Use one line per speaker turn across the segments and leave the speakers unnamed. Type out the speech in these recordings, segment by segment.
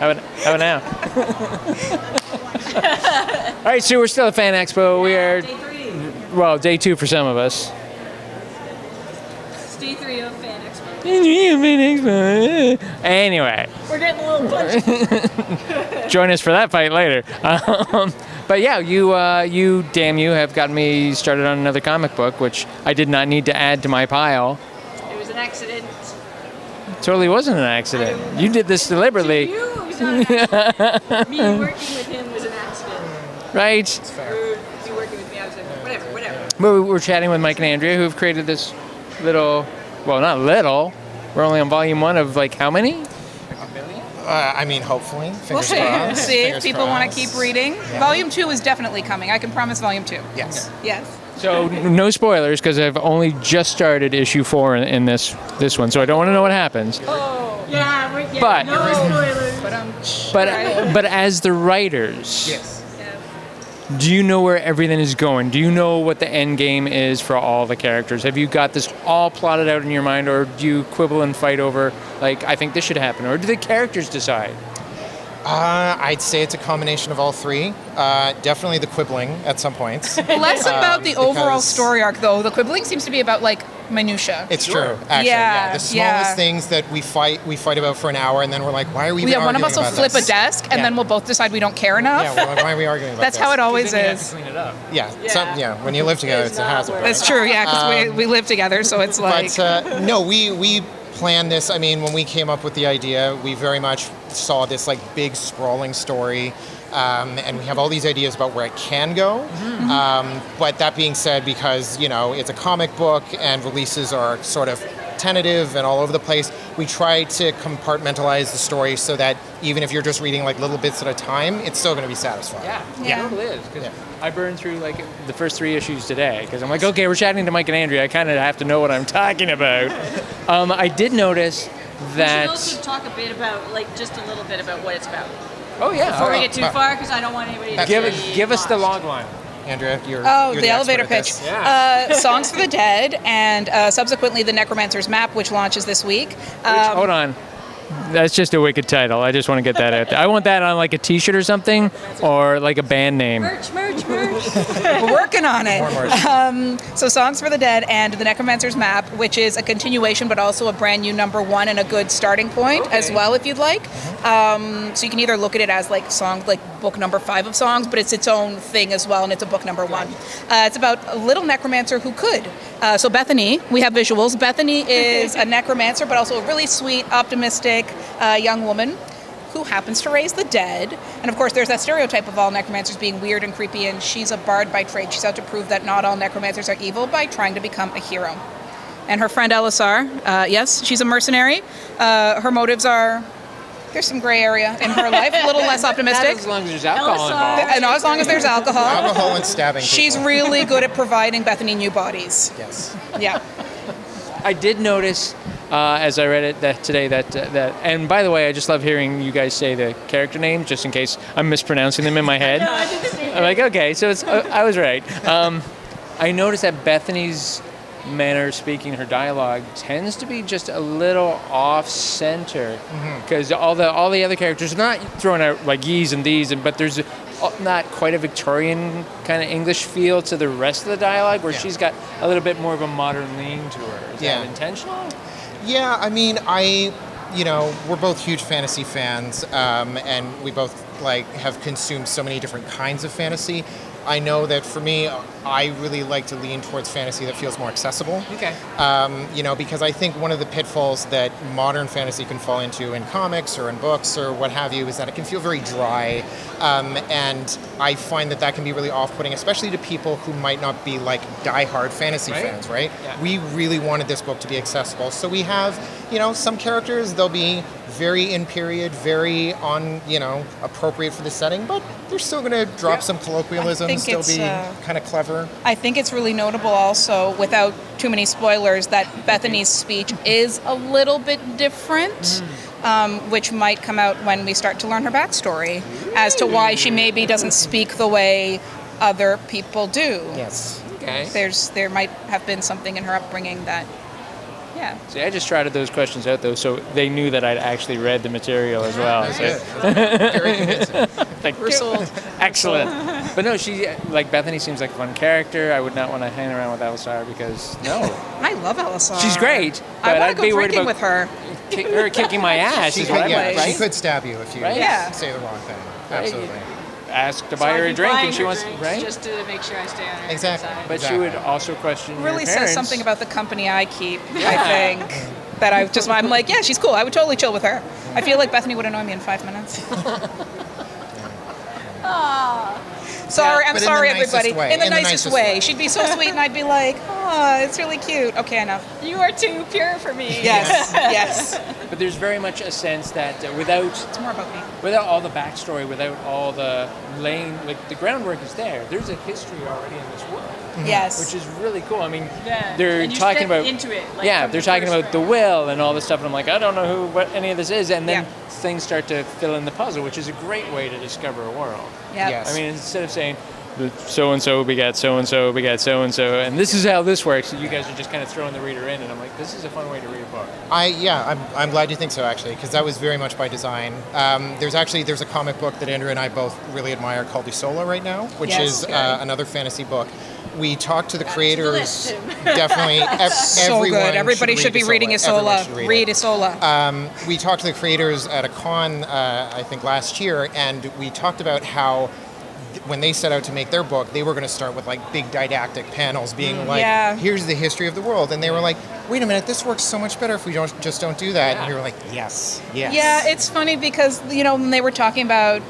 How about now? All right, so we're still at Fan Expo. We are,
Day 3.
well, day 2 for some of us.
It's day 3 of Fan Expo.
Anyway,
We're getting a little punchy.
join us for that fight later. But yeah, you have gotten me started on another comic book, which I did not need to add to my pile.
It was an accident.
Totally wasn't an accident. You did this deliberately.
To you, it was not an accident. Me working with him was an accident.
Right.
Or you working with me, I was like, whatever.
Well, we're chatting with Mike and Andrea, who have created this little, well, not little. We're only on volume 1 of like how many?
I mean, hopefully.
We'll
Fingers
see.
crossed.
See if
Fingers
people want
crossed.
to keep reading.
Yeah.
Volume 2 is definitely coming. I can promise Volume 2.
Yes.
Yes.
So no spoilers because I've only just started issue 4 in this one, so I don't want to know what happens.
Oh.
Yeah,
But-
no spoilers.
But as the writers,
Yes.
do you know where everything is going? Do you know what the end game is for all the characters? Have you got this all plotted out in your mind, or do you quibble and fight over, like, I think this should happen, or do the characters decide?
I'd say it's a combination of all three. Definitely the quibbling at some points.
Less about the overall
because-
story arc, though. The quibbling seems to be about, like, minutia.
It's true, actually.
Yeah,
The smallest
yeah.
things that we fight about for an hour, and then we're like, why are we even
Yeah, one of
arguing
us will
about
flip
this?
a desk, and
Yeah.
then we'll both decide we don't care enough.
Yeah, we're like, why are we arguing about
That's
this?
how it always
Then you have to
is.
clean it up.
Yeah,
Yeah.
when you live together, it's a
not
hazard.
worth
That's true, yeah, because we live together, so it's like...
But no, we planned this. I mean, when we came up with the idea, we very much saw this like big sprawling story, and we have all these ideas about where it can go. But that being said, because it's a comic book and releases are sort of tentative and all over the place, we try to compartmentalize the story so that even if you're just reading like little bits at a time, it's still going to be satisfying.
Yeah.
It is. 'Cause
Yeah.
I burned through like the first 3 issues today because I'm like, okay, we're chatting to Mike and Andrea. I kind of have to know what I'm talking about. I did notice
We
that.
should also talk a bit about, like, just a little bit about what it's about.
Oh yeah.
Before
all
we
right.
get too far, because I don't want anybody to
Give us the
lost.
log line.
Andrea, you're
Oh,
you're
the
expert
elevator
at
pitch.
this.
Yeah.
Songs for the Dead, and subsequently the Necromancer's Map, which launches this week.
Hold on. That's just a wicked title. I just want to get that out there. I want that on like a T-shirt or something, or like a band name.
Merch.
We're working on it.
More merch.
So Songs for the Dead and the Necromancer's Map, which is a continuation but also a brand new #1 and a good starting point as well, if you'd like. So you can either look at it as like book number 5 of songs, but it's its own thing as well, and it's a book #1. It's about a little necromancer who could. So Bethany, we have visuals. Bethany is a necromancer, but also a really sweet, optimistic young woman who happens to raise the dead. And of course, there's that stereotype of all necromancers being weird and creepy, and she's a bard by trade. She's out to prove that not all necromancers are evil by trying to become a hero. And her friend Elisar, yes, she's a mercenary. Her motives are, there's some gray area in her life, a little less optimistic.
As long as there's alcohol
Elsa.
involved.
And as long as there's alcohol.
Alcohol and stabbing.
She's
people.
really good at providing Bethany new bodies.
Yes.
Yeah.
I did notice as I read it today that and by the way, I just love hearing you guys say the character names just in case I'm mispronouncing them in my head.
No, I did the same
I'm like, okay, so it's I was right. I noticed that Bethany's manner of speaking, her dialogue tends to be just a little off center because all the other characters are not throwing out like ye's and these, but there's not quite a Victorian kind of English feel to the rest of the dialogue where she's got a little bit more of a modern lean to her. Is that intentional?
Yeah, I mean, we're both huge fantasy fans, and we both have consumed so many different kinds of fantasy. I know that for me, I really like to lean towards fantasy that feels more accessible.
Okay.
Because I think one of the pitfalls that modern fantasy can fall into in comics or in books or what have you is that it can feel very dry. And I find that can be really off-putting, especially to people who might not be like die-hard fantasy fans, right?
Yeah.
We really wanted this book to be accessible. So we have, some characters, they'll be very in period, very on, appropriate for the setting, but they're still going to drop some colloquialisms, still be kind of clever.
I think it's really notable also, without too many spoilers, that Bethany's speech is a little bit different, which might come out when we start to learn her backstory as to why she maybe doesn't speak the way other people do.
Yes.
Okay.
There might have been something in her upbringing that Yeah.
See, I just trotted those questions out though, so they knew that I'd actually read the material as well.
That's
So.
good. Very convincing.
Thank
We're
you.
sold.
Excellent. But no, she like Bethany seems like a fun character. I would not want to hang around with Elisar because no,
I love Elisar.
she's great.
I
But
want
I'd
to go
be worried
drinking
about
with her.
her kicking my ass.
She
Is
could,
what I'm
yeah,
like, right?
she could stab you if you
Right?
Yeah.
say the wrong thing.
Right.
Absolutely.
Ask to
So
buy
I'd
her a
be
drink,
buying
and she
her
wants
drinks
right.
just to make sure I stay on her
Exactly.
side.
But she would also question
Really
your
says
parents.
something about the company I keep.
Yeah.
I think that I'm like, yeah, she's cool. I would totally chill with her. I feel like Bethany would annoy me in 5 minutes. Sorry, I'm
but in the
sorry,
nicest
everybody.
way.
In the nicest way. She'd be so sweet, and I'd be like, oh, it's really cute. Okay, enough.
You are too pure for me.
Yes, yes.
But there's very much a sense that without
It's more about me.
all the backstory, without all the laying, like the groundwork is there. There's a history already in this world,
Yes.
which is really cool. I mean,
Yeah.
they're
And you
talking
step
about
into it. Like,
yeah,
from
they're
the
talking
first
about the
round.
will and all this stuff, and I'm like, I don't know what any of this is, and then
Yeah.
things start to fill in the puzzle, which is a great way to discover a world.
Yeah.
Yes.
I mean, instead of saying so and so begat so and so begat so and so, and this is how this works, you guys are just kind of throwing the reader in, and I'm like, this is a fun way to read a book.
I'm glad you think so, actually, because that was very much by design. There's a comic book that Andrea and I both really admire called Isola right now, which
Yes.
is another fantasy book. We talked to the
Add it to the
creators.
list, Tim.
Definitely,
So
everyone
good. Everybody should be reading
Everyone
Isola.
should
Read
it.
Isola.
We talked to the creators at a con, I think last year, and we talked about how when they set out to make their book, they were going to start with like big didactic panels, being like,
Yeah.
"Here's the history of the world," and they were like, "Wait a minute, this works so much better if we don't do that." And we were like, "Yes, yes."
Yeah, it's funny because when they were talking about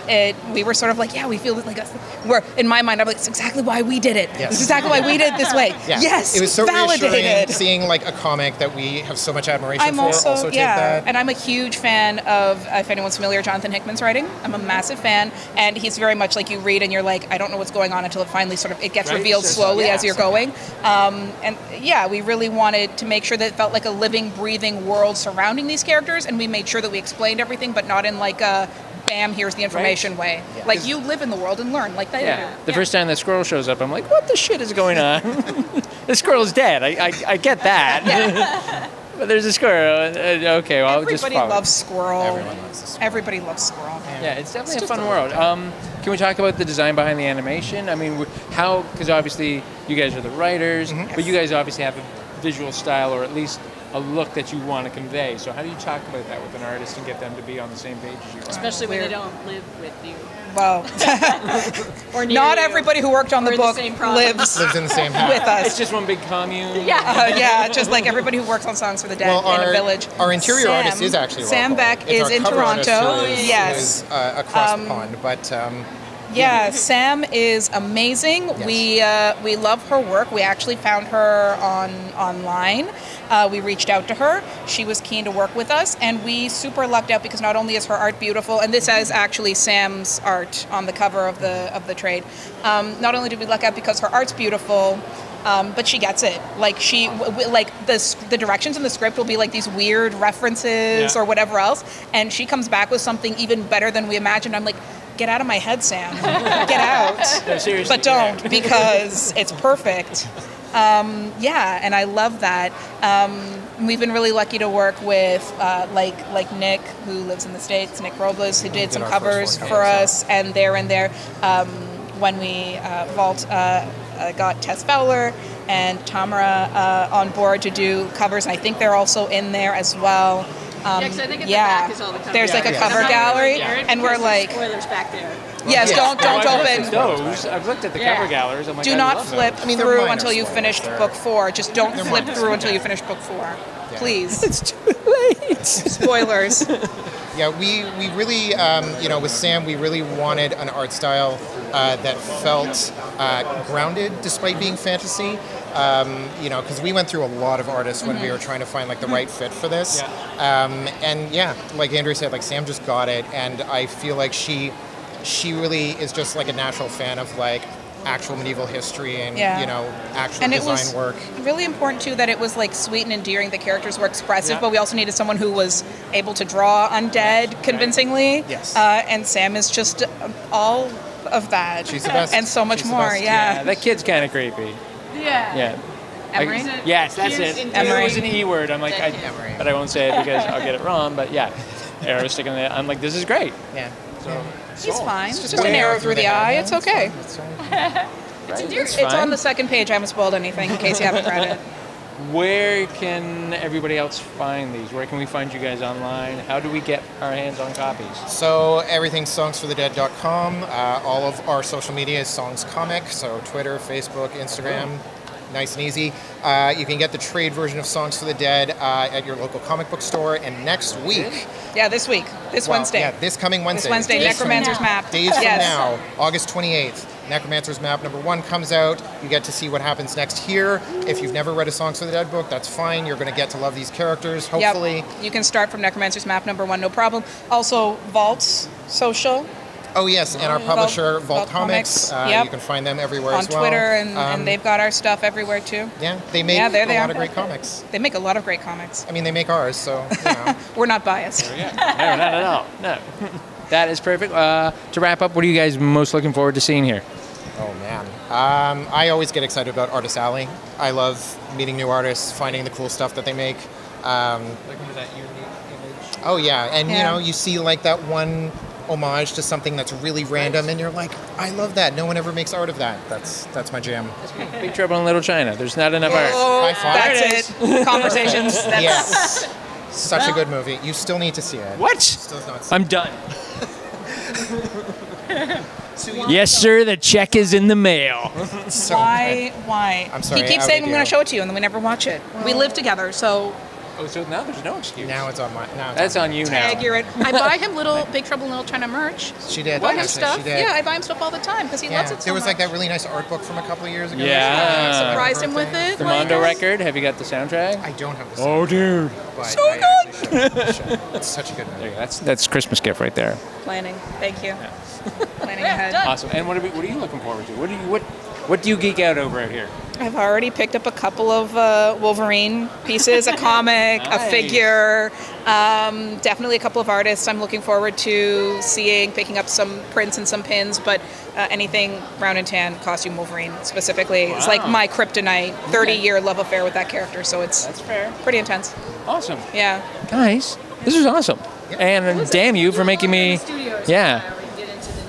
it, we were sort of like, yeah, we feel like we're in my mind. I'm like, it's exactly why we did it.
Yes.
It's exactly why we did it this way.
Yeah.
Yes,
it was so reassuring
validated.
seeing like a comic that we have so much admiration
I'm
for.
also
take that.
and I'm a huge fan of, if anyone's familiar, Jonathan Hickman's writing. I'm a massive fan, and he's very much like you read and you're like, I don't know what's going on until it finally it gets
Right,
revealed
so-
slowly
yeah,
as you're going. And yeah, we really wanted to make sure that it felt like a living, breathing world surrounding these characters, and we made sure that we explained everything, but not in like a bam, here's the information way. Like you live in the world and learn, like they
Yeah. The first time the squirrel shows up, I'm like, what the shit is going on? The squirrel's dead. I get that. But there's a squirrel. Okay, well, I'll just
Everybody
follow.
loves squirrel.
Everyone loves this.
Everybody loves squirrel.
Yeah, it's definitely a fun world. Can we talk about the design behind the animation? I mean, how, because obviously you guys are the writers, but you guys obviously have a visual style, or at least a look that you want to convey. So how do you talk about that with an artist and get them to be on the same page as you are?
Especially when they
Weird.
don't live with you.
Well,
Or near
not
you.
everybody who worked on
Or
the
in the
book
same province.
Lives in the same house.
with us.
It's just one big commune.
Yeah.
Yeah, just like everybody who works on Songs for the Dead
Well,
in a village.
our interior
Sam-
artist is actually
Sam
local.
Beck
It's
is
our
in
cover artist
Toronto.
who is-
Yes.
who is, across the pond, but
Yeah, Sam is amazing.
Yes.
We love her work. We actually found her online. We reached out to her. She was keen to work with us, and we super lucked out because not only is her art beautiful, and this is actually Sam's art on the cover of the trade. Not only did we luck out because her art's beautiful, but she gets it. Like the directions in the script will be like these weird references
Yeah.
or whatever else, and she comes back with something even better than we imagined. I'm like, get out of my head, Sam. Get out.
No, seriously,
But don't,
yeah.
because it's perfect. Yeah, and I love that. We've been really lucky to work with like Nick, who lives in the States, Nick Robles, who did some
our
covers
first one,
for
yeah.
us, and there. When we Vault got Tess Fowler and Tamara on board to do covers, and I think they're also in there as well.
Yeah, 'cause I think at the back is all the covers.
There's like a
Yeah,
cover
I'm not gonna
gallery,
read it
and we're
because
like,
there's spoilers back there.
yes,
Yeah.
don't
I've looked at
open.
those. I've looked at the
Yeah.
cover galleries. I'm like,
Do
I
not
love
flip
those.
I mean, they're
through
minor
until you
spoilers.
finish
They're-
book 4. Just don't
they're
flip
minor
through until you
spoilers.
finish book 4.
Yeah.
Please.
It's too late.
Spoilers.
yeah, we really, with Sam, we really wanted an art style that felt grounded despite being fantasy. Because we went through a lot of artists when we were trying to find like the right fit for this. And yeah, like Andrea said, like Sam just got it, and I feel like she really is just like a natural fan of like actual medieval history and
Yeah.
actual
And it
design
was
work.
really important too that it was like sweet and endearing. The characters were expressive,
Yeah.
but we also needed someone who was able to draw undead convincingly.
Yes.
And Sam is just all of that.
She's the best.
And so much
She's the
more.
best.
Yeah.
Yeah, that kid's kind of creepy.
Yeah.
Yeah.
Emery?
Yes, that's it.
Emery.
It was an E word. I'm like,
Emery.
but I won't say it because I'll get it wrong. But yeah, arrow sticking there. I'm like, this is great.
Yeah.
So
He's fine. It's just
Way
an arrow
out
through the eye. It's okay.
It's
It's
fine.
on the second page. I haven't spoiled anything in case you haven't read it.
Where can everybody else find these? Where can we find you guys online? How do we get our hands on copies?
So everything's songsforthedead.com. All of our social media is Songs Comic, so Twitter, Facebook, Instagram, nice and easy. You can get the trade version of Songs for the Dead at your local comic book store. And next week,
Yeah, this week. This
well,
Wednesday.
yeah, this coming Wednesday,
This Wednesday,
days from-
Necromancer's Map.
Days from
Yes.
now, August 28th, Necromancer's Map #1 comes out. You get to see what happens next here. If you've never read a Songs for the Dead book, that's fine. You're going to get to love these characters, hopefully.
Yep. You can start from Necromancer's Map #1, no problem. Also, Vault's social
Oh, yes, and our publisher, Vault
Vault
Comics.
Comics, yep.
You can find them everywhere
on
as well.
Twitter, and they've got our stuff everywhere too.
Yeah, they make
Yeah, there they
a lot
are.
of great comics.
They make a lot of great comics.
I mean, they make ours, so, you know.
We're not biased.
No, not at all. No. That is perfect. To wrap up, what are you guys most looking forward to seeing here?
Oh, man. I always get excited about Artist Alley. I love meeting new artists, finding the cool stuff that they make.
Looking for that unique image.
Oh, yeah, and, you
Yeah.
know, you see, like, that one homage to something that's really random, and you're like, I love that. No one ever makes art of that. That's my jam.
Big Trouble in Little China. There's not enough art.
Oh,
High five.
that's it. Conversations. That's
Yes. Such a good movie. You still need to see it.
What?
Still not seen
I'm done. Yes, sir. The check is in the mail.
it. So
Why? Why?
I'm sorry,
He keeps
out
saying
of
we're going
deal.
to show it to you, and then we never watch it. We live together, so
Oh, so now there's no excuse.
Now it's on my. Now it's
That's on you now.
tag you're it. I buy him little Big Trouble in Little China merch.
She did.
Buy him
actually,
stuff.
She did.
Yeah, I buy him stuff all the time because he
Yeah.
loves it so
There was like
much.
that really nice art book from a couple of years ago.
Yeah.
Surprised him with it.
The
like,
Mondo record. Have you got the soundtrack?
I don't have the
Oh, dude.
but
So
I actually should. It's such a good movie.
That's Christmas gift right there.
Planning. Thank you. Planning ahead.
Awesome. And what are you looking forward to? What do you geek out over out here?
I've already picked up a couple of Wolverine pieces, a comic, a
Nice.
figure, definitely a couple of artists I'm looking forward to seeing, picking up some prints and some pins, but anything brown and tan costume Wolverine specifically. It's like
Wow.
my kryptonite, 30-year love affair with that character, so it's
That's fair.
pretty intense.
Awesome.
Yeah.
Guys, this is awesome. And damn you for making me. Yeah.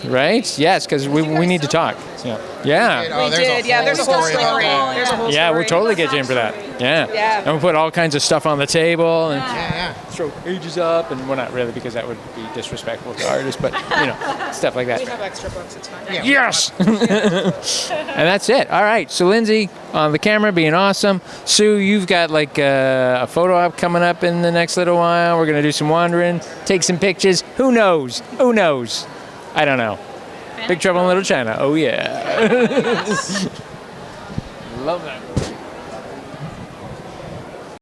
Right? Yes, because we need to talk. Yeah. Yeah.
Oh,
We
there's
did,
a
yeah, there's a whole
story about
story.
that.
There's a whole
Yeah,
story.
we'll totally get you in for that. Yeah.
Yeah.
And we'll put all kinds of stuff on the table and
Yeah,
throw pages up, and well, not really because that would be disrespectful to artists, but you know, stuff like that.
We have extra books, it's fine.
yeah.
Yes! And that's it. All right. So Lindsay on the camera being awesome. Sue, you've got like a photo op coming up in the next little while. We're going to do some wandering, take some pictures. Who knows? Who knows? I don't know. Big Trouble in Little China. Oh, yeah. Love that.